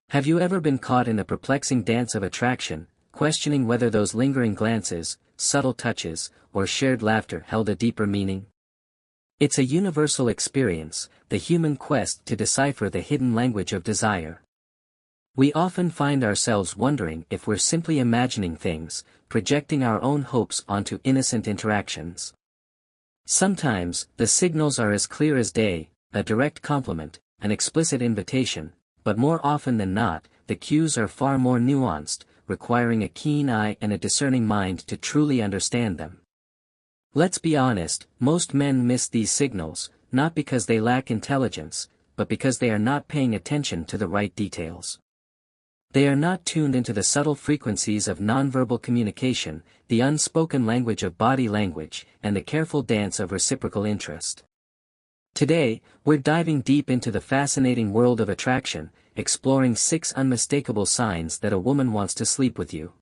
Have you ever been caught in the perplexing dance of attraction, questioning whether those lingering glances, subtle touches, or shared laughter held a deeper meaning? It's a universal experience, the human quest to decipher the hidden language of desire. We often find ourselves wondering if we're simply imagining things, projecting our own hopes onto innocent interactions. Sometimes, the signals are as clear as day, a direct compliment, an explicit invitation, but more often than not, the cues are far more nuanced, requiring a keen eye and a discerning mind to truly understand them. Let's be honest, most men miss these signals, not because they lack intelligence, but because they are not paying attention to the right details. They are not tuned into the subtle frequencies of nonverbal communication, the unspoken language of body language, and the careful dance of reciprocal interest. Today, we're diving deep into the fascinating world of attraction, exploring 6 unmistakable signs that a woman wants to sleep with you.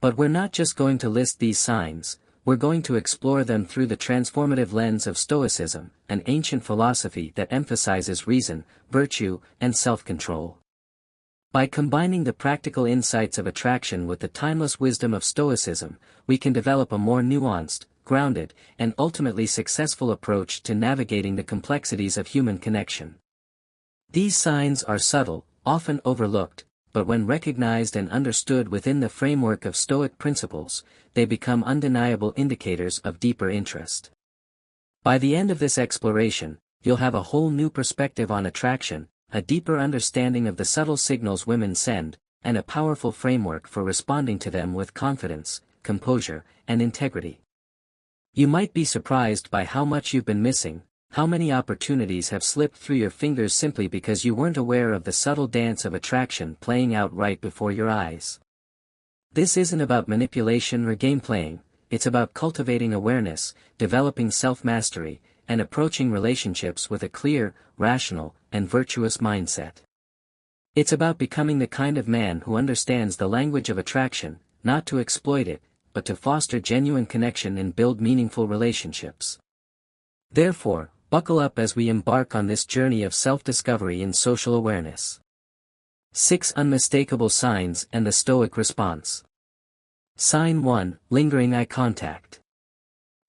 But we're not just going to list these signs, we're going to explore them through the transformative lens of Stoicism, an ancient philosophy that emphasizes reason, virtue, and self-control. By combining the practical insights of attraction with the timeless wisdom of Stoicism, we can develop a more nuanced, grounded, and ultimately successful approach to navigating the complexities of human connection. These signs are subtle, often overlooked, but when recognized and understood within the framework of Stoic principles, they become undeniable indicators of deeper interest. By the end of this exploration, you'll have a whole new perspective on attraction, a deeper understanding of the subtle signals women send, and a powerful framework for responding to them with confidence, composure, and integrity. You might be surprised by how much you've been missing, how many opportunities have slipped through your fingers simply because you weren't aware of the subtle dance of attraction playing out right before your eyes. This isn't about manipulation or game playing, it's about cultivating awareness, developing self-mastery, and approaching relationships with a clear, rational, and virtuous mindset. It's about becoming the kind of man who understands the language of attraction, not to exploit it, but to foster genuine connection and build meaningful relationships. Therefore, buckle up as we embark on this journey of self-discovery and social awareness. 6 unmistakable signs and the Stoic response. Sign 1, lingering eye contact.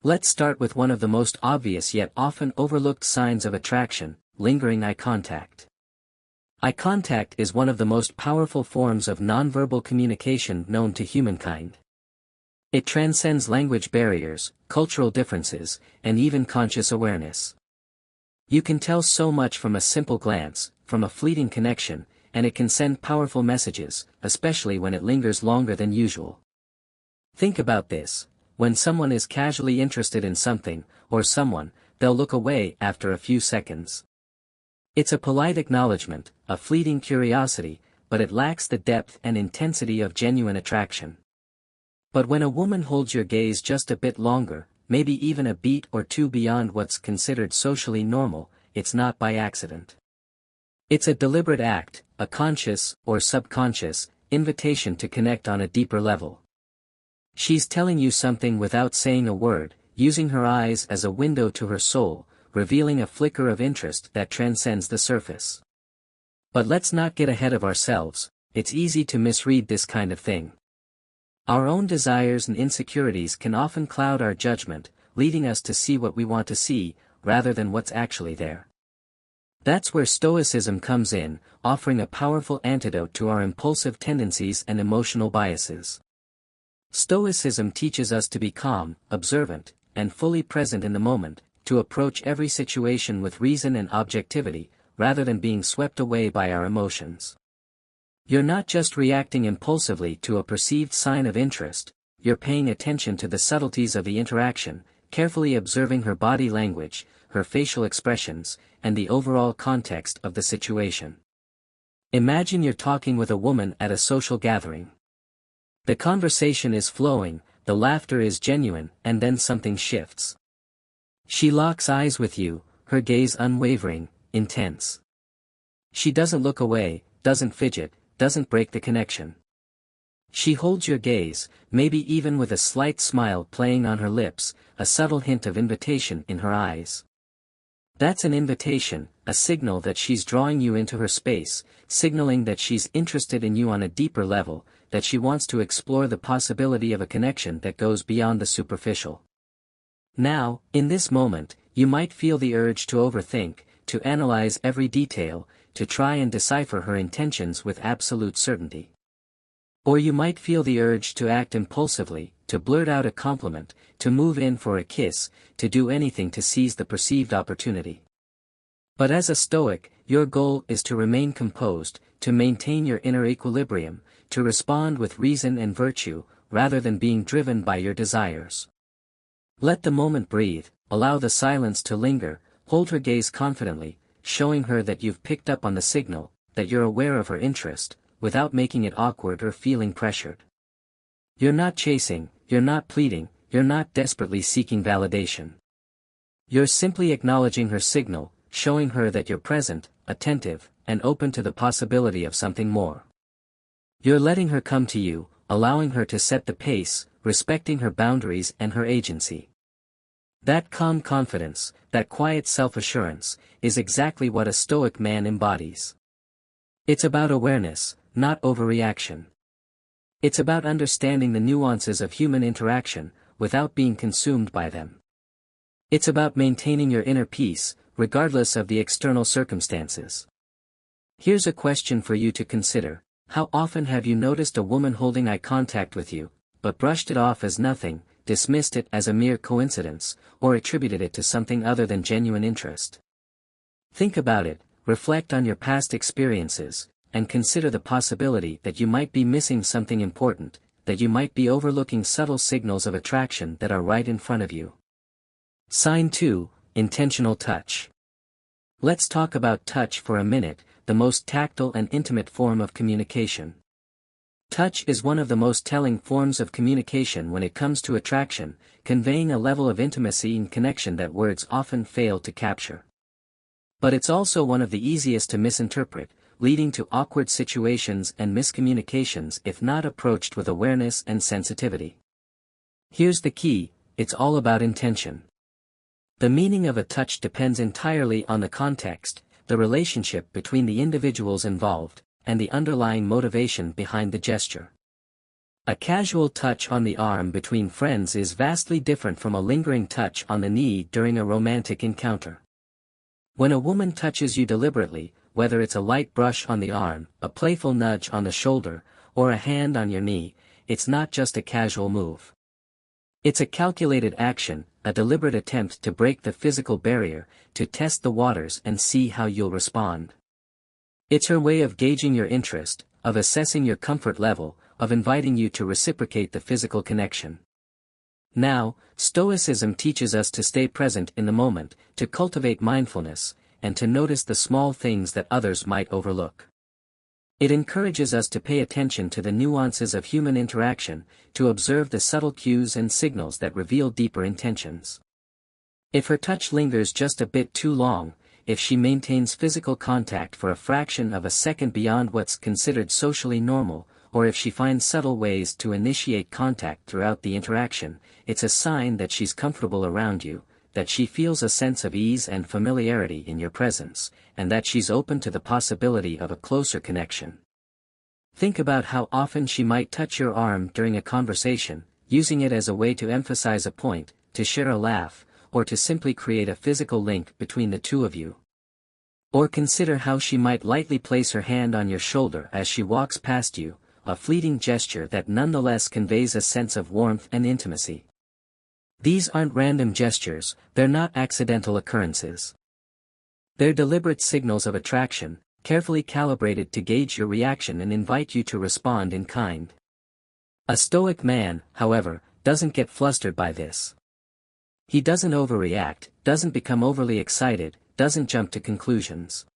Let's start with one of the most obvious yet often overlooked signs of attraction, lingering eye contact. Eye contact is one of the most powerful forms of nonverbal communication known to humankind. It transcends language barriers, cultural differences, and even conscious awareness. You can tell so much from a simple glance, from a fleeting connection, and it can send powerful messages, especially when it lingers longer than usual. Think about this. When someone is casually interested in something, or someone, they'll look away after a few seconds. It's a polite acknowledgement, a fleeting curiosity, but it lacks the depth and intensity of genuine attraction. But when a woman holds your gaze just a bit longer, maybe even a beat or two beyond what's considered socially normal, it's not by accident. It's a deliberate act, a conscious, or subconscious, invitation to connect on a deeper level. She's telling you something without saying a word, using her eyes as a window to her soul, revealing a flicker of interest that transcends the surface. But let's not get ahead of ourselves, it's easy to misread this kind of thing. Our own desires and insecurities can often cloud our judgment, leading us to see what we want to see, rather than what's actually there. That's where Stoicism comes in, offering a powerful antidote to our impulsive tendencies and emotional biases. Stoicism teaches us to be calm, observant, and fully present in the moment, to approach every situation with reason and objectivity, rather than being swept away by our emotions. You're not just reacting impulsively to a perceived sign of interest, you're paying attention to the subtleties of the interaction, carefully observing her body language, her facial expressions, and the overall context of the situation. Imagine you're talking with a woman at a social gathering. The conversation is flowing, the laughter is genuine, and then something shifts. She locks eyes with you, her gaze unwavering, intense. She doesn't look away, doesn't fidget, doesn't break the connection. She holds your gaze, maybe even with a slight smile playing on her lips, a subtle hint of invitation in her eyes. That's an invitation, a signal that she's drawing you into her space, signaling that she's interested in you on a deeper level, that she wants to explore the possibility of a connection that goes beyond the superficial. Now, in this moment, you might feel the urge to overthink, to analyze every detail, to try and decipher her intentions with absolute certainty. Or you might feel the urge to act impulsively, to blurt out a compliment, to move in for a kiss, to do anything to seize the perceived opportunity. But as a Stoic, your goal is to remain composed, to maintain your inner equilibrium, to respond with reason and virtue, rather than being driven by your desires. Let the moment breathe, allow the silence to linger, hold her gaze confidently, showing her that you've picked up on the signal, that you're aware of her interest, without making it awkward or feeling pressured. You're not chasing, you're not pleading, you're not desperately seeking validation. You're simply acknowledging her signal, showing her that you're present, attentive, and open to the possibility of something more. You're letting her come to you, allowing her to set the pace, respecting her boundaries and her agency. That calm confidence, that quiet self-assurance, is exactly what a Stoic man embodies. It's about awareness, not overreaction. It's about understanding the nuances of human interaction, without being consumed by them. It's about maintaining your inner peace, regardless of the external circumstances. Here's a question for you to consider: how often have you noticed a woman holding eye contact with you, but brushed it off as nothing, dismissed it as a mere coincidence, or attributed it to something other than genuine interest? Think about it, reflect on your past experiences, and consider the possibility that you might be missing something important, that you might be overlooking subtle signals of attraction that are right in front of you. Sign 2, Intentional Touch. Let's talk about touch for a minute, the most tactile and intimate form of communication. Touch is one of the most telling forms of communication when it comes to attraction, conveying a level of intimacy and connection that words often fail to capture. But it's also one of the easiest to misinterpret, leading to awkward situations and miscommunications if not approached with awareness and sensitivity. Here's the key: it's all about intention. The meaning of a touch depends entirely on the context, the relationship between the individuals involved, and the underlying motivation behind the gesture. A casual touch on the arm between friends is vastly different from a lingering touch on the knee during a romantic encounter. When a woman touches you deliberately, whether it's a light brush on the arm, a playful nudge on the shoulder, or a hand on your knee, it's not just a casual move. It's a calculated action, a deliberate attempt to break the physical barrier, to test the waters and see how you'll respond. It's her way of gauging your interest, of assessing your comfort level, of inviting you to reciprocate the physical connection. Now, Stoicism teaches us to stay present in the moment, to cultivate mindfulness, and to notice the small things that others might overlook. It encourages us to pay attention to the nuances of human interaction, to observe the subtle cues and signals that reveal deeper intentions. If her touch lingers just a bit too long, if she maintains physical contact for a fraction of a second beyond what's considered socially normal, or if she finds subtle ways to initiate contact throughout the interaction, it's a sign that she's comfortable around you, that she feels a sense of ease and familiarity in your presence, and that she's open to the possibility of a closer connection. Think about how often she might touch your arm during a conversation, using it as a way to emphasize a point, to share a laugh, or to simply create a physical link between the two of you. Or consider how she might lightly place her hand on your shoulder as she walks past you, a fleeting gesture that nonetheless conveys a sense of warmth and intimacy. These aren't random gestures, they're not accidental occurrences. They're deliberate signals of attraction, carefully calibrated to gauge your reaction and invite you to respond in kind. A Stoic man, however, doesn't get flustered by this. He doesn't overreact, doesn't become overly excited, doesn't jump to conclusions.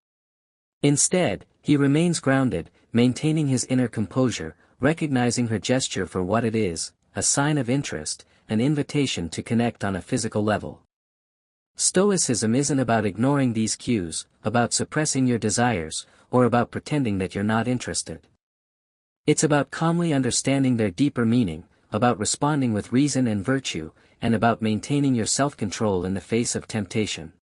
Instead, he remains grounded, maintaining his inner composure, recognizing her gesture for what it is, a sign of interest, an invitation to connect on a physical level. Stoicism isn't about ignoring these cues, about suppressing your desires, or about pretending that you're not interested. It's about calmly understanding their deeper meaning, about responding with reason and virtue, and about maintaining your self-control in the face of temptation.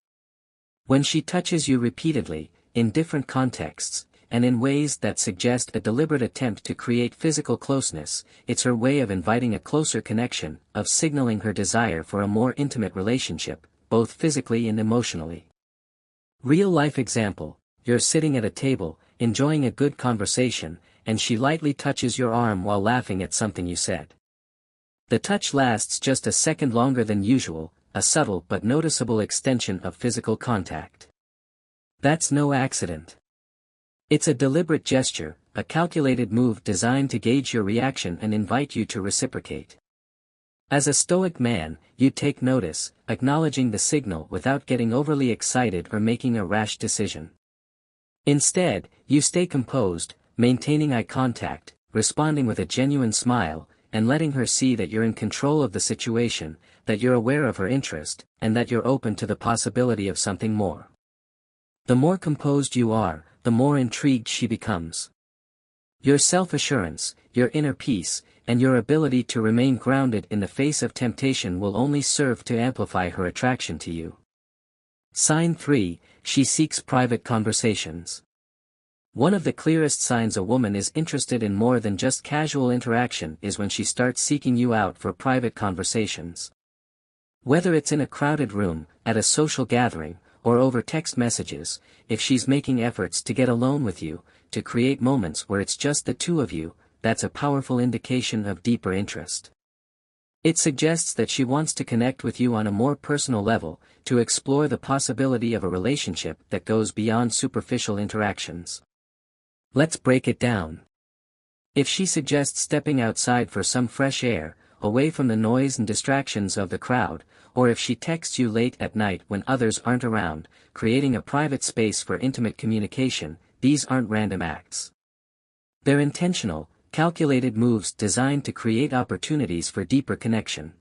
When she touches you repeatedly, in different contexts, and in ways that suggest a deliberate attempt to create physical closeness, it's her way of inviting a closer connection, of signaling her desire for a more intimate relationship, both physically and emotionally. Real-life example: you're sitting at a table, enjoying a good conversation, and she lightly touches your arm while laughing at something you said. The touch lasts just a second longer than usual, a subtle but noticeable extension of physical contact. That's no accident. It's a deliberate gesture, a calculated move designed to gauge your reaction and invite you to reciprocate. As a Stoic man, you take notice, acknowledging the signal without getting overly excited or making a rash decision. Instead, you stay composed, maintaining eye contact, responding with a genuine smile, and letting her see that you're in control of the situation, that you're aware of her interest, and that you're open to the possibility of something more. The more composed you are, the more intrigued she becomes. Your self-assurance, your inner peace, and your ability to remain grounded in the face of temptation will only serve to amplify her attraction to you. Sign 3, she seeks private conversations. One of the clearest signs a woman is interested in more than just casual interaction is when she starts seeking you out for private conversations. Whether it's in a crowded room, at a social gathering, or over text messages, if she's making efforts to get alone with you, to create moments where it's just the two of you, that's a powerful indication of deeper interest. It suggests that she wants to connect with you on a more personal level, to explore the possibility of a relationship that goes beyond superficial interactions. Let's break it down. If she suggests stepping outside for some fresh air, away from the noise and distractions of the crowd, or if she texts you late at night when others aren't around, creating a private space for intimate communication, these aren't random acts. They're intentional, calculated moves designed to create opportunities for deeper connection.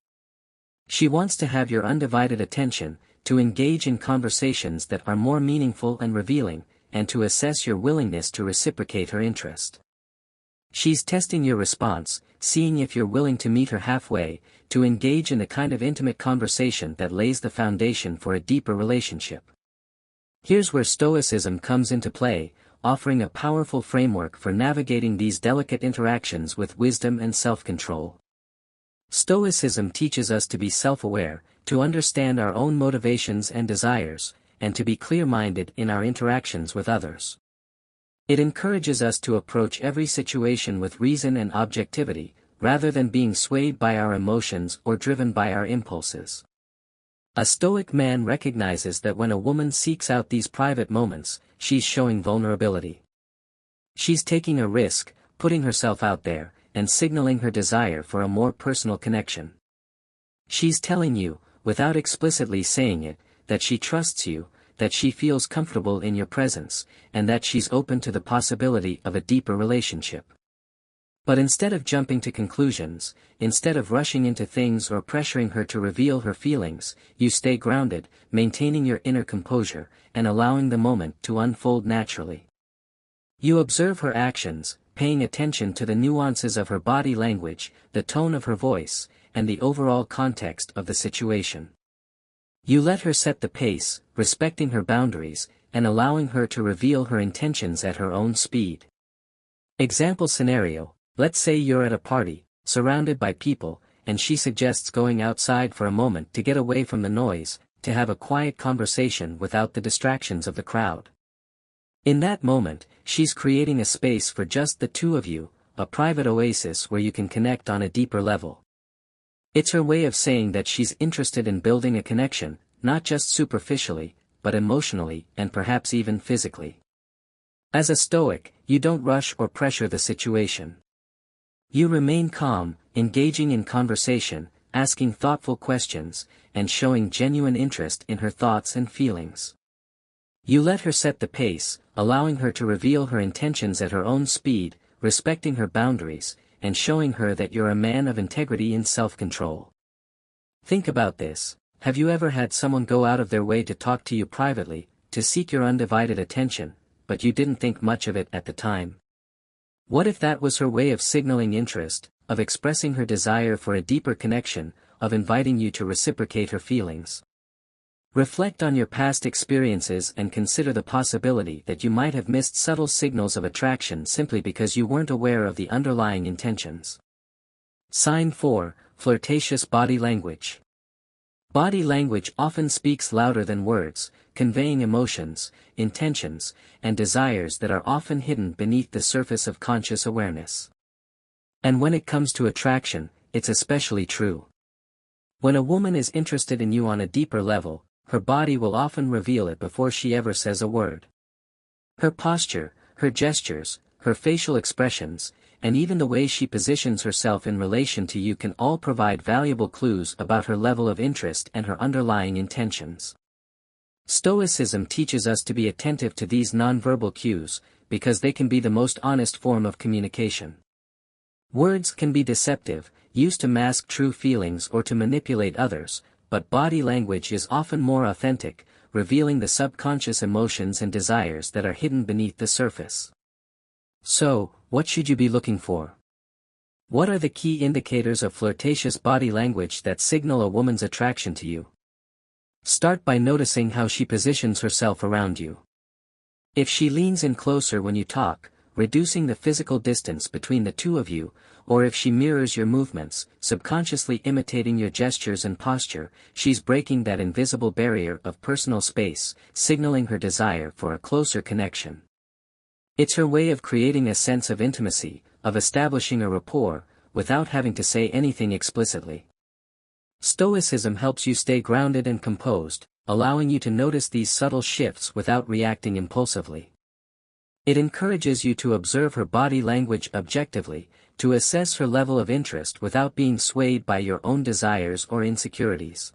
She wants to have your undivided attention, to engage in conversations that are more meaningful and revealing, and to assess your willingness to reciprocate her interest. She's testing your response, seeing if you're willing to meet her halfway, to engage in the kind of intimate conversation that lays the foundation for a deeper relationship. Here's where Stoicism comes into play, offering a powerful framework for navigating these delicate interactions with wisdom and self-control. Stoicism teaches us to be self-aware, to understand our own motivations and desires, and to be clear-minded in our interactions with others. It encourages us to approach every situation with reason and objectivity, rather than being swayed by our emotions or driven by our impulses. A Stoic man recognizes that when a woman seeks out these private moments, she's showing vulnerability. She's taking a risk, putting herself out there, and signaling her desire for a more personal connection. She's telling you, without explicitly saying it, that she trusts you, that she feels comfortable in your presence, and that she's open to the possibility of a deeper relationship. But instead of jumping to conclusions, instead of rushing into things or pressuring her to reveal her feelings, you stay grounded, maintaining your inner composure, and allowing the moment to unfold naturally. You observe her actions, paying attention to the nuances of her body language, the tone of her voice, and the overall context of the situation. You let her set the pace, respecting her boundaries, and allowing her to reveal her intentions at her own speed. Example scenario: let's say you're at a party, surrounded by people, and she suggests going outside for a moment to get away from the noise, to have a quiet conversation without the distractions of the crowd. In that moment, she's creating a space for just the two of you, a private oasis where you can connect on a deeper level. It's her way of saying that she's interested in building a connection, not just superficially, but emotionally and perhaps even physically. As a Stoic, you don't rush or pressure the situation. You remain calm, engaging in conversation, asking thoughtful questions, and showing genuine interest in her thoughts and feelings. You let her set the pace, allowing her to reveal her intentions at her own speed, respecting her boundaries, and showing her that you're a man of integrity and self-control. Think about this: have you ever had someone go out of their way to talk to you privately, to seek your undivided attention, but you didn't think much of it at the time? What if that was her way of signaling interest, of expressing her desire for a deeper connection, of inviting you to reciprocate her feelings? Reflect on your past experiences and consider the possibility that you might have missed subtle signals of attraction simply because you weren't aware of the underlying intentions. Sign 4, Flirtatious Body Language. Body language often speaks louder than words, conveying emotions, intentions, and desires that are often hidden beneath the surface of conscious awareness. And when it comes to attraction, it's especially true. When a woman is interested in you on a deeper level, her body will often reveal it before she ever says a word. Her posture, her gestures, her facial expressions, and even the way she positions herself in relation to you can all provide valuable clues about her level of interest and her underlying intentions. Stoicism teaches us to be attentive to these nonverbal cues, because they can be the most honest form of communication. Words can be deceptive, used to mask true feelings or to manipulate others, but body language is often more authentic, revealing the subconscious emotions and desires that are hidden beneath the surface. So, what should you be looking for? What are the key indicators of flirtatious body language that signal a woman's attraction to you? Start by noticing how she positions herself around you. If she leans in closer when you talk, reducing the physical distance between the two of you, or if she mirrors your movements, subconsciously imitating your gestures and posture, she's breaking that invisible barrier of personal space, signaling her desire for a closer connection. It's her way of creating a sense of intimacy, of establishing a rapport, without having to say anything explicitly. Stoicism helps you stay grounded and composed, allowing you to notice these subtle shifts without reacting impulsively. It encourages you to observe her body language objectively, to assess her level of interest without being swayed by your own desires or insecurities.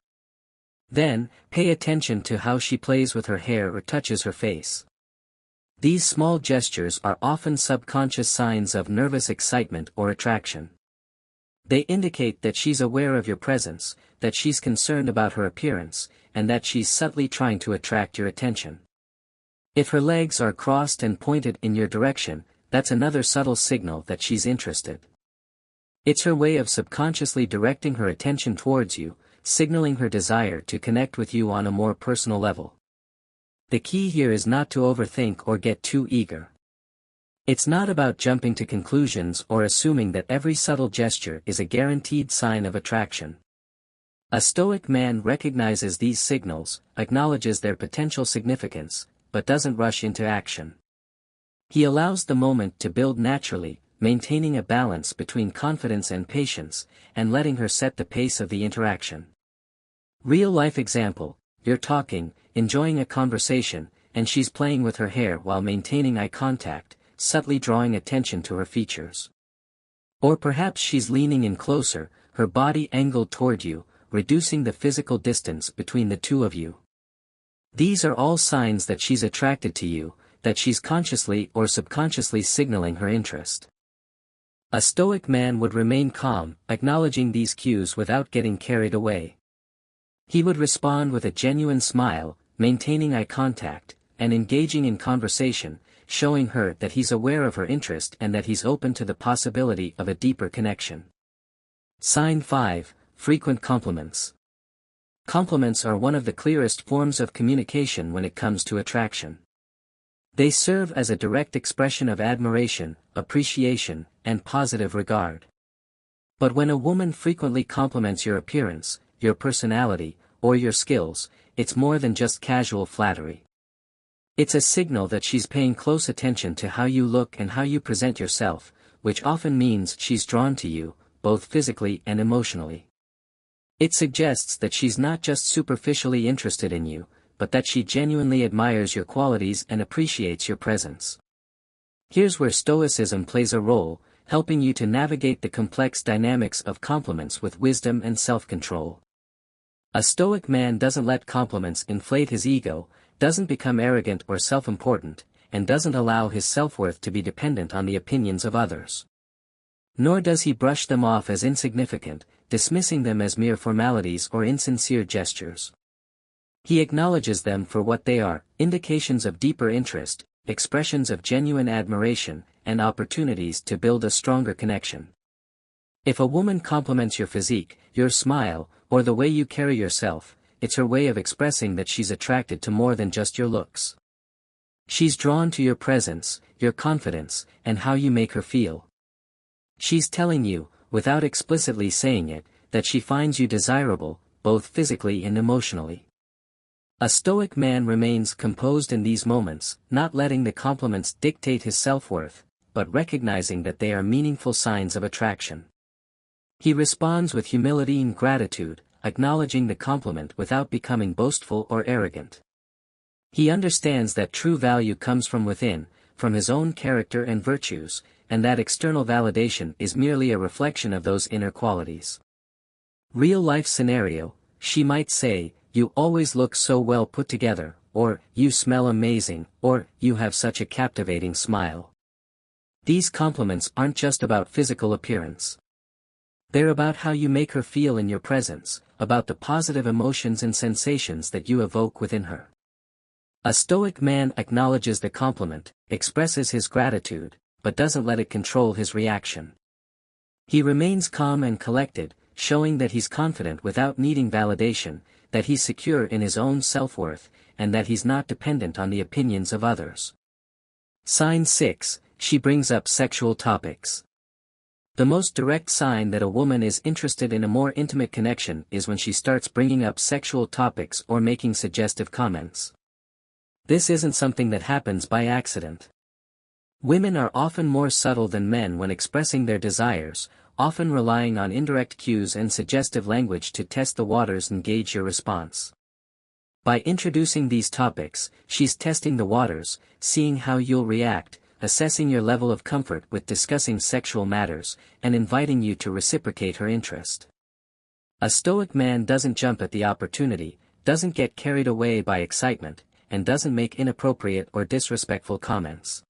Then, pay attention to how she plays with her hair or touches her face. These small gestures are often subconscious signs of nervous excitement or attraction. They indicate that she's aware of your presence, that she's concerned about her appearance, and that she's subtly trying to attract your attention. If her legs are crossed and pointed in your direction, that's another subtle signal that she's interested. It's her way of subconsciously directing her attention towards you, signaling her desire to connect with you on a more personal level. The key here is not to overthink or get too eager. It's not about jumping to conclusions or assuming that every subtle gesture is a guaranteed sign of attraction. A Stoic man recognizes these signals, acknowledges their potential significance, but doesn't rush into action. He allows the moment to build naturally, maintaining a balance between confidence and patience, and letting her set the pace of the interaction. Real-life example: you're talking, enjoying a conversation, and she's playing with her hair while maintaining eye contact, subtly drawing attention to her features. Or perhaps she's leaning in closer, her body angled toward you, reducing the physical distance between the two of you. These are all signs that she's attracted to you, that she's consciously or subconsciously signaling her interest. A Stoic man would remain calm, acknowledging these cues without getting carried away. He would respond with a genuine smile, maintaining eye contact, and engaging in conversation, showing her that he's aware of her interest and that he's open to the possibility of a deeper connection. Sign 5, Frequent Compliments. Compliments are one of the clearest forms of communication when it comes to attraction. They serve as a direct expression of admiration, appreciation, and positive regard. But when a woman frequently compliments your appearance, your personality, or your skills, it's more than just casual flattery. It's a signal that she's paying close attention to how you look and how you present yourself, which often means she's drawn to you, both physically and emotionally. It suggests that she's not just superficially interested in you, but that she genuinely admires your qualities and appreciates your presence. Here's where Stoicism plays a role, helping you to navigate the complex dynamics of compliments with wisdom and self-control. A Stoic man doesn't let compliments inflate his ego, doesn't become arrogant or self-important, and doesn't allow his self-worth to be dependent on the opinions of others. Nor does he brush them off as insignificant, dismissing them as mere formalities or insincere gestures. He acknowledges them for what they are, indications of deeper interest, expressions of genuine admiration, and opportunities to build a stronger connection. If a woman compliments your physique, your smile, or the way you carry yourself, it's her way of expressing that she's attracted to more than just your looks. She's drawn to your presence, your confidence, and how you make her feel. She's telling you, without explicitly saying it, that she finds you desirable, both physically and emotionally. A Stoic man remains composed in these moments, not letting the compliments dictate his self-worth, but recognizing that they are meaningful signs of attraction. He responds with humility and gratitude, acknowledging the compliment without becoming boastful or arrogant. He understands that true value comes from within, from his own character and virtues, and that external validation is merely a reflection of those inner qualities. Real-life scenario, she might say, "You always look so well put together," or "You smell amazing," or "You have such a captivating smile." These compliments aren't just about physical appearance. They're about how you make her feel in your presence, about the positive emotions and sensations that you evoke within her. A Stoic man acknowledges the compliment, expresses his gratitude, but doesn't let it control his reaction. He remains calm and collected, showing that he's confident without needing validation, that he's secure in his own self-worth, and that he's not dependent on the opinions of others. Sign 6, she brings up sexual topics. The most direct sign that a woman is interested in a more intimate connection is when she starts bringing up sexual topics or making suggestive comments. This isn't something that happens by accident. Women are often more subtle than men when expressing their desires, often relying on indirect cues and suggestive language to test the waters and gauge your response. By introducing these topics, she's testing the waters, seeing how you'll react, assessing your level of comfort with discussing sexual matters, and inviting you to reciprocate her interest. A Stoic man doesn't jump at the opportunity, doesn't get carried away by excitement, and doesn't make inappropriate or disrespectful comments.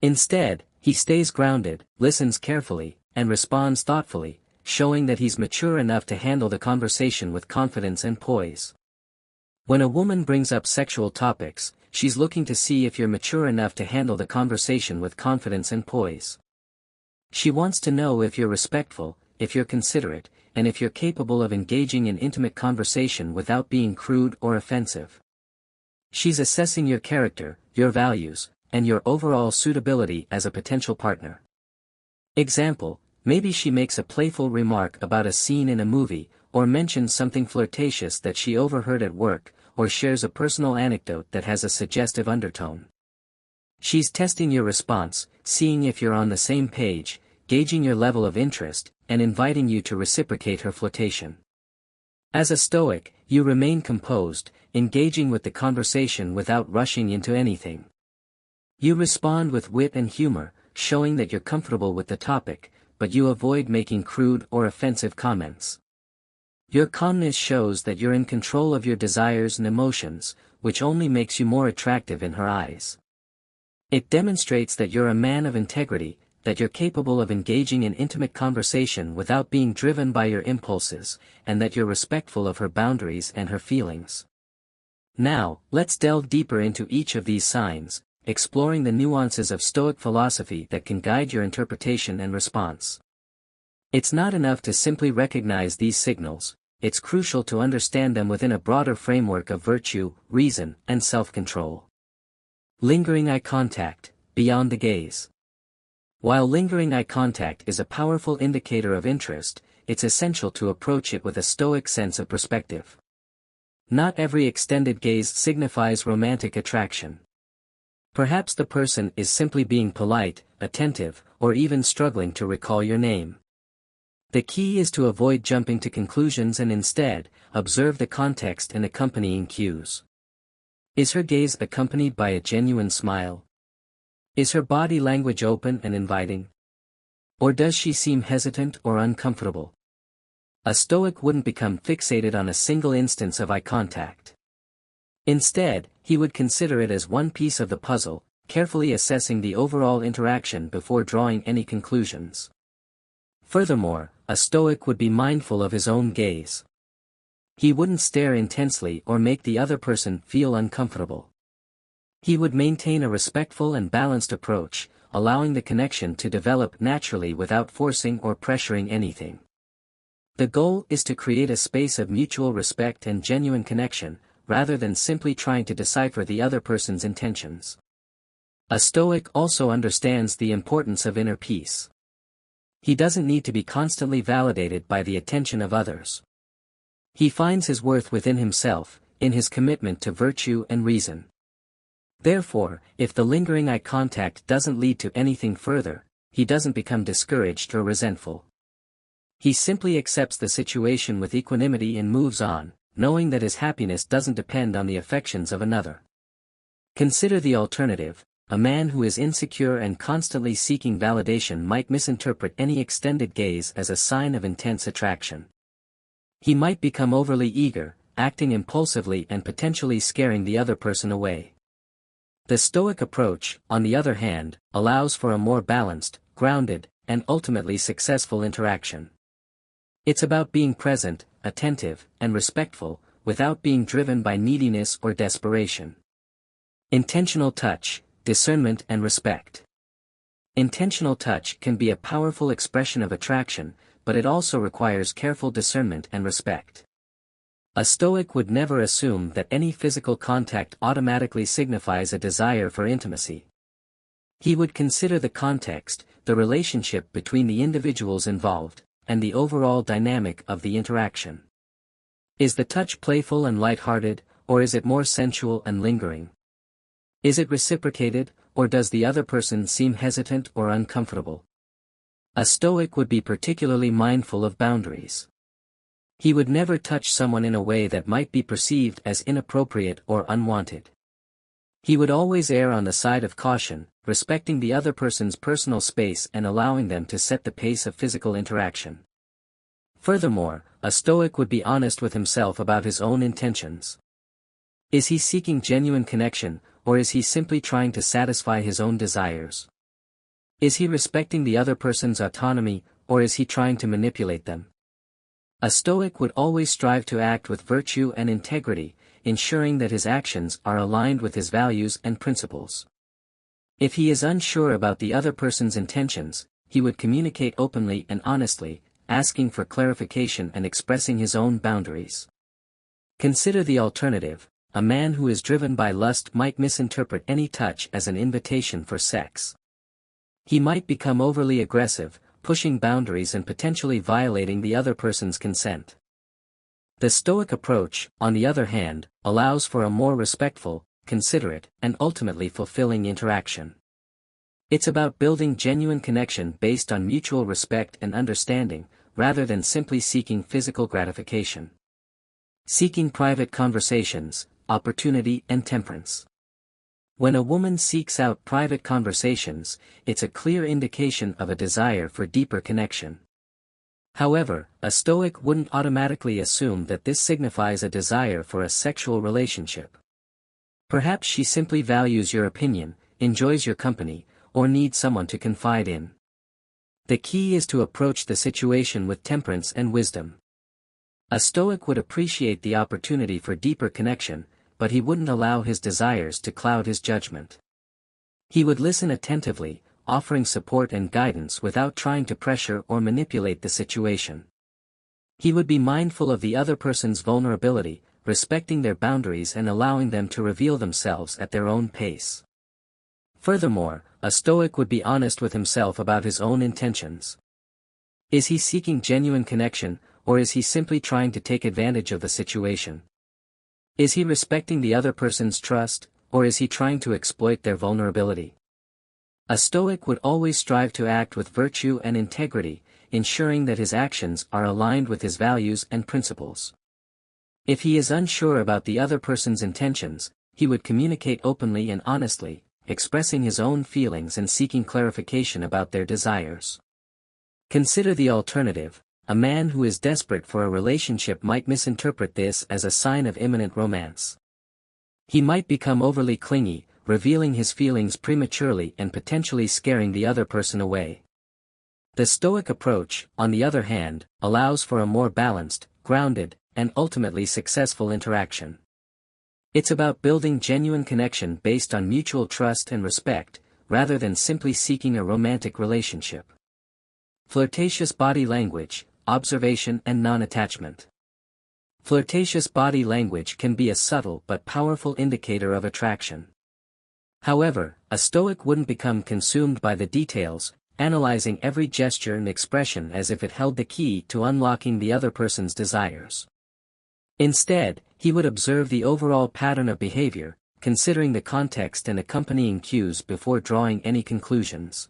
Instead, he stays grounded, listens carefully, and responds thoughtfully, showing that he's mature enough to handle the conversation with confidence and poise. When a woman brings up sexual topics, she's looking to see if you're mature enough to handle the conversation with confidence and poise. She wants to know if you're respectful, if you're considerate, and if you're capable of engaging in intimate conversation without being crude or offensive. She's assessing your character, your values, and your overall suitability as a potential partner. Example, maybe she makes a playful remark about a scene in a movie, or mentions something flirtatious that she overheard at work, or shares a personal anecdote that has a suggestive undertone. She's testing your response, seeing if you're on the same page, gauging your level of interest, and inviting you to reciprocate her flirtation. As a Stoic, you remain composed, engaging with the conversation without rushing into anything. You respond with wit and humor, showing that you're comfortable with the topic, but you avoid making crude or offensive comments. Your calmness shows that you're in control of your desires and emotions, which only makes you more attractive in her eyes. It demonstrates that you're a man of integrity, that you're capable of engaging in intimate conversation without being driven by your impulses, and that you're respectful of her boundaries and her feelings. Now, let's delve deeper into each of these signs, exploring the nuances of Stoic philosophy that can guide your interpretation and response. It's not enough to simply recognize these signals, it's crucial to understand them within a broader framework of virtue, reason, and self-control. Lingering eye contact, beyond the gaze. While lingering eye contact is a powerful indicator of interest, it's essential to approach it with a Stoic sense of perspective. Not every extended gaze signifies romantic attraction. Perhaps the person is simply being polite, attentive, or even struggling to recall your name. The key is to avoid jumping to conclusions and instead, observe the context and accompanying cues. Is her gaze accompanied by a genuine smile? Is her body language open and inviting? Or does she seem hesitant or uncomfortable? A Stoic wouldn't become fixated on a single instance of eye contact. Instead, he would consider it as one piece of the puzzle, carefully assessing the overall interaction before drawing any conclusions. Furthermore, a Stoic would be mindful of his own gaze. He wouldn't stare intensely or make the other person feel uncomfortable. He would maintain a respectful and balanced approach, allowing the connection to develop naturally without forcing or pressuring anything. The goal is to create a space of mutual respect and genuine connection, rather than simply trying to decipher the other person's intentions. A Stoic also understands the importance of inner peace. He doesn't need to be constantly validated by the attention of others. He finds his worth within himself, in his commitment to virtue and reason. Therefore, if the lingering eye contact doesn't lead to anything further, he doesn't become discouraged or resentful. He simply accepts the situation with equanimity and moves on, knowing that his happiness doesn't depend on the affections of another. Consider the alternative. A man who is insecure and constantly seeking validation might misinterpret any extended gaze as a sign of intense attraction. He might become overly eager, acting impulsively and potentially scaring the other person away. The Stoic approach, on the other hand, allows for a more balanced, grounded, and ultimately successful interaction. It's about being present, attentive, and respectful, without being driven by neediness or desperation. Intentional touch, discernment and respect. Intentional touch can be a powerful expression of attraction, but it also requires careful discernment and respect. A Stoic would never assume that any physical contact automatically signifies a desire for intimacy. He would consider the context, the relationship between the individuals involved, and the overall dynamic of the interaction. Is the touch playful and light-hearted, or is it more sensual and lingering? Is it reciprocated, or does the other person seem hesitant or uncomfortable? A Stoic would be particularly mindful of boundaries. He would never touch someone in a way that might be perceived as inappropriate or unwanted. He would always err on the side of caution, respecting the other person's personal space and allowing them to set the pace of physical interaction. Furthermore, a Stoic would be honest with himself about his own intentions. Is he seeking genuine connection, or is he simply trying to satisfy his own desires? Is he respecting the other person's autonomy, or is he trying to manipulate them? A Stoic would always strive to act with virtue and integrity, ensuring that his actions are aligned with his values and principles. If he is unsure about the other person's intentions, he would communicate openly and honestly, asking for clarification and expressing his own boundaries. Consider the alternative. A man who is driven by lust might misinterpret any touch as an invitation for sex. He might become overly aggressive, pushing boundaries and potentially violating the other person's consent. The Stoic approach, on the other hand, allows for a more respectful, considerate, and ultimately fulfilling interaction. It's about building genuine connection based on mutual respect and understanding, rather than simply seeking physical gratification. Seeking private conversations, opportunity and temperance. When a woman seeks out private conversations, it's a clear indication of a desire for deeper connection. However, a Stoic wouldn't automatically assume that this signifies a desire for a sexual relationship. Perhaps she simply values your opinion, enjoys your company, or needs someone to confide in. The key is to approach the situation with temperance and wisdom. A Stoic would appreciate the opportunity for deeper connection, but he wouldn't allow his desires to cloud his judgment. He would listen attentively, offering support and guidance without trying to pressure or manipulate the situation. He would be mindful of the other person's vulnerability, respecting their boundaries and allowing them to reveal themselves at their own pace. Furthermore, a Stoic would be honest with himself about his own intentions. Is he seeking genuine connection, or is he simply trying to take advantage of the situation? Is he respecting the other person's trust, or is he trying to exploit their vulnerability? A Stoic would always strive to act with virtue and integrity, ensuring that his actions are aligned with his values and principles. If he is unsure about the other person's intentions, he would communicate openly and honestly, expressing his own feelings and seeking clarification about their desires. Consider the alternative. A man who is desperate for a relationship might misinterpret this as a sign of imminent romance. He might become overly clingy, revealing his feelings prematurely and potentially scaring the other person away. The Stoic approach, on the other hand, allows for a more balanced, grounded, and ultimately successful interaction. It's about building genuine connection based on mutual trust and respect, rather than simply seeking a romantic relationship. Flirtatious body language, observation and non-attachment. Flirtatious body language can be a subtle but powerful indicator of attraction. However, a Stoic wouldn't become consumed by the details, analyzing every gesture and expression as if it held the key to unlocking the other person's desires. Instead, he would observe the overall pattern of behavior, considering the context and accompanying cues before drawing any conclusions.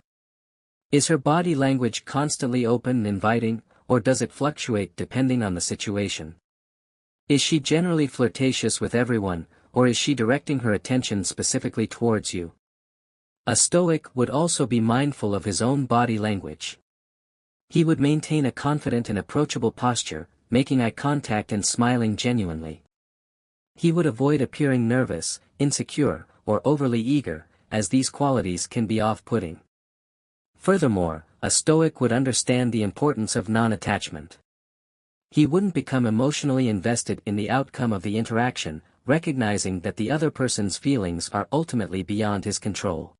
Is her body language constantly open and inviting, or does it fluctuate depending on the situation? Is she generally flirtatious with everyone, or is she directing her attention specifically towards you? A Stoic would also be mindful of his own body language. He would maintain a confident and approachable posture, making eye contact and smiling genuinely. He would avoid appearing nervous, insecure, or overly eager, as these qualities can be off-putting. Furthermore, a Stoic would understand the importance of non-attachment. He wouldn't become emotionally invested in the outcome of the interaction, recognizing that the other person's feelings are ultimately beyond his control.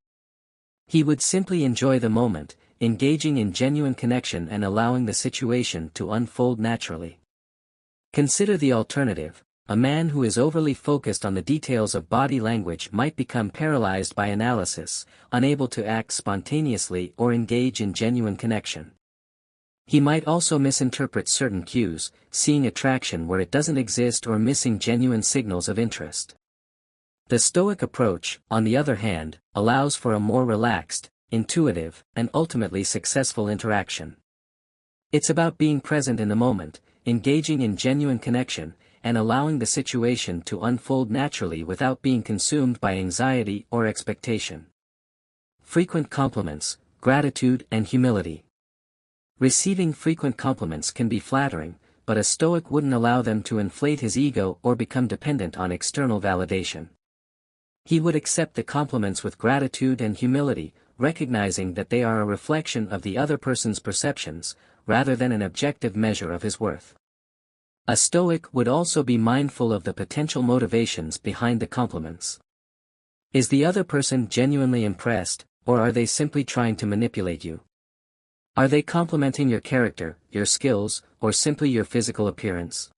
He would simply enjoy the moment, engaging in genuine connection and allowing the situation to unfold naturally. Consider the alternative. A man who is overly focused on the details of body language might become paralyzed by analysis, unable to act spontaneously or engage in genuine connection. He might also misinterpret certain cues, seeing attraction where it doesn't exist or missing genuine signals of interest. The Stoic approach, on the other hand, allows for a more relaxed, intuitive, and ultimately successful interaction. It's about being present in the moment, engaging in genuine connection, and allowing the situation to unfold naturally without being consumed by anxiety or expectation. Frequent compliments, gratitude and humility. Receiving frequent compliments can be flattering, but a Stoic wouldn't allow them to inflate his ego or become dependent on external validation. He would accept the compliments with gratitude and humility, recognizing that they are a reflection of the other person's perceptions, rather than an objective measure of his worth. A Stoic would also be mindful of the potential motivations behind the compliments. Is the other person genuinely impressed, or are they simply trying to manipulate you? Are they complimenting your character, your skills, or simply your physical appearance?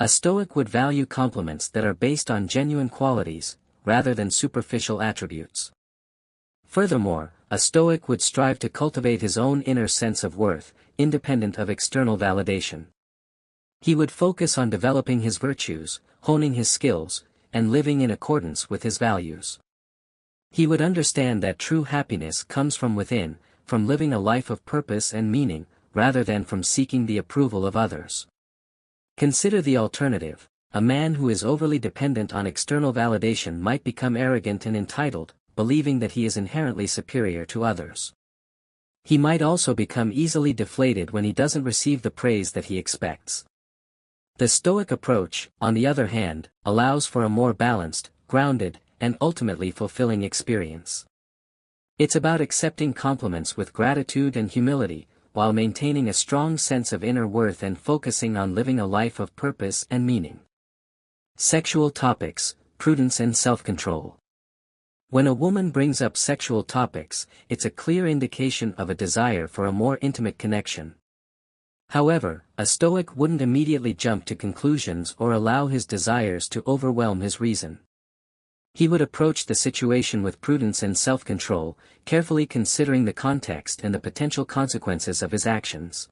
A Stoic would value compliments that are based on genuine qualities, rather than superficial attributes. Furthermore, a Stoic would strive to cultivate his own inner sense of worth, independent of external validation. He would focus on developing his virtues, honing his skills, and living in accordance with his values. He would understand that true happiness comes from within, from living a life of purpose and meaning, rather than from seeking the approval of others. Consider the alternative. A man who is overly dependent on external validation might become arrogant and entitled, believing that he is inherently superior to others. He might also become easily deflated when he doesn't receive the praise that he expects. The Stoic approach, on the other hand, allows for a more balanced, grounded, and ultimately fulfilling experience. It's about accepting compliments with gratitude and humility, while maintaining a strong sense of inner worth and focusing on living a life of purpose and meaning. Sexual topics, prudence and self-control. When a woman brings up sexual topics, it's a clear indication of a desire for a more intimate connection. However, a Stoic wouldn't immediately jump to conclusions or allow his desires to overwhelm his reason. He would approach the situation with prudence and self-control, carefully considering the context and the potential consequences of his actions.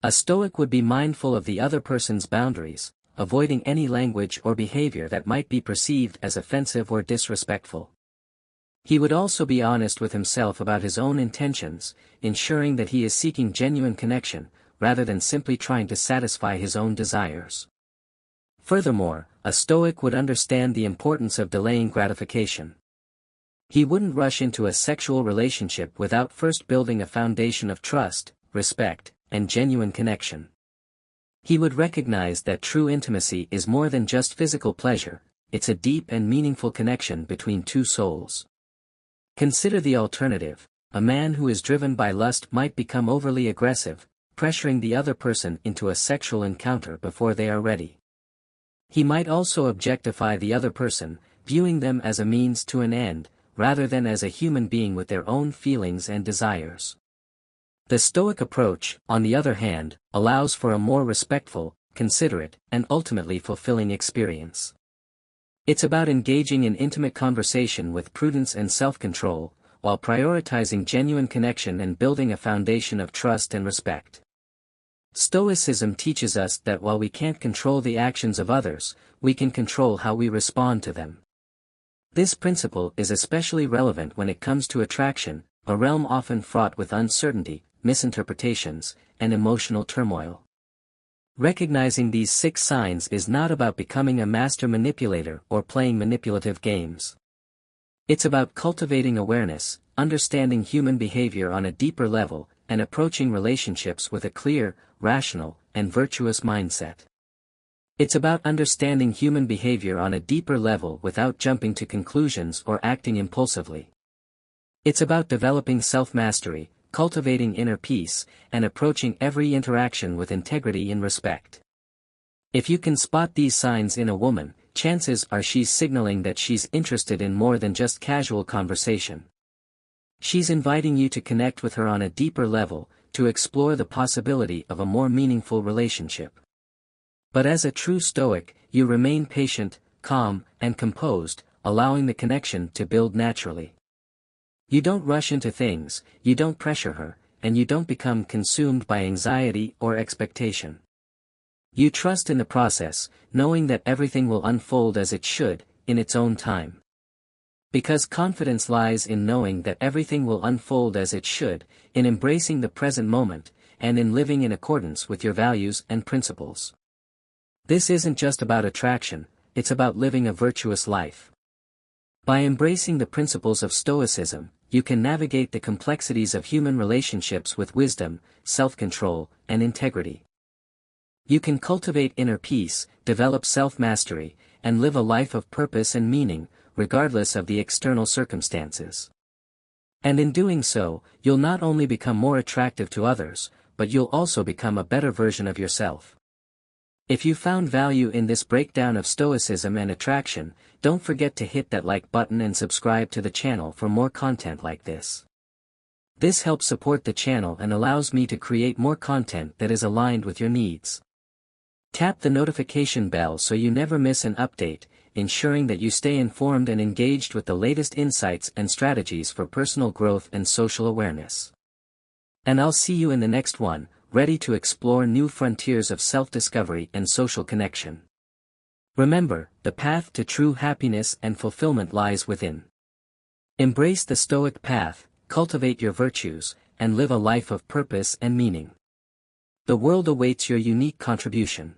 A Stoic would be mindful of the other person's boundaries, avoiding any language or behavior that might be perceived as offensive or disrespectful. He would also be honest with himself about his own intentions, ensuring that he is seeking genuine connection, rather than simply trying to satisfy his own desires. Furthermore, a Stoic would understand the importance of delaying gratification. He wouldn't rush into a sexual relationship without first building a foundation of trust, respect, and genuine connection. He would recognize that true intimacy is more than just physical pleasure, it's a deep and meaningful connection between two souls. Consider the alternative. A man who is driven by lust might become overly aggressive, pressuring the other person into a sexual encounter before they are ready. He might also objectify the other person, viewing them as a means to an end, rather than as a human being with their own feelings and desires. The Stoic approach, on the other hand, allows for a more respectful, considerate, and ultimately fulfilling experience. It's about engaging in intimate conversation with prudence and self-control, while prioritizing genuine connection and building a foundation of trust and respect. Stoicism teaches us that while we can't control the actions of others, we can control how we respond to them. This principle is especially relevant when it comes to attraction, a realm often fraught with uncertainty, misinterpretations, and emotional turmoil. Recognizing these 6 signs is not about becoming a master manipulator or playing manipulative games. It's about cultivating awareness, understanding human behavior on a deeper level, and approaching relationships with a clear, rational, and virtuous mindset. It's about understanding human behavior on a deeper level without jumping to conclusions or acting impulsively. It's about developing self-mastery, cultivating inner peace, and approaching every interaction with integrity and respect. If you can spot these signs in a woman, chances are she's signaling that she's interested in more than just casual conversation. She's inviting you to connect with her on a deeper level, to explore the possibility of a more meaningful relationship. But as a true Stoic, you remain patient, calm, and composed, allowing the connection to build naturally. You don't rush into things, you don't pressure her, and you don't become consumed by anxiety or expectation. You trust in the process, knowing that everything will unfold as it should, in its own time. Because confidence lies in knowing that everything will unfold as it should, in embracing the present moment, and in living in accordance with your values and principles. This isn't just about attraction, it's about living a virtuous life. By embracing the principles of Stoicism, you can navigate the complexities of human relationships with wisdom, self-control, and integrity. You can cultivate inner peace, develop self-mastery, and live a life of purpose and meaning, regardless of the external circumstances. And in doing so, you'll not only become more attractive to others, but you'll also become a better version of yourself. If you found value in this breakdown of Stoicism and attraction, don't forget to hit that like button and subscribe to the channel for more content like this. This helps support the channel and allows me to create more content that is aligned with your needs. Tap the notification bell so you never miss an update, ensuring that you stay informed and engaged with the latest insights and strategies for personal growth and social awareness. And I'll see you in the next one, ready to explore new frontiers of self-discovery and social connection. Remember, the path to true happiness and fulfillment lies within. Embrace the Stoic path, cultivate your virtues, and live a life of purpose and meaning. The world awaits your unique contribution.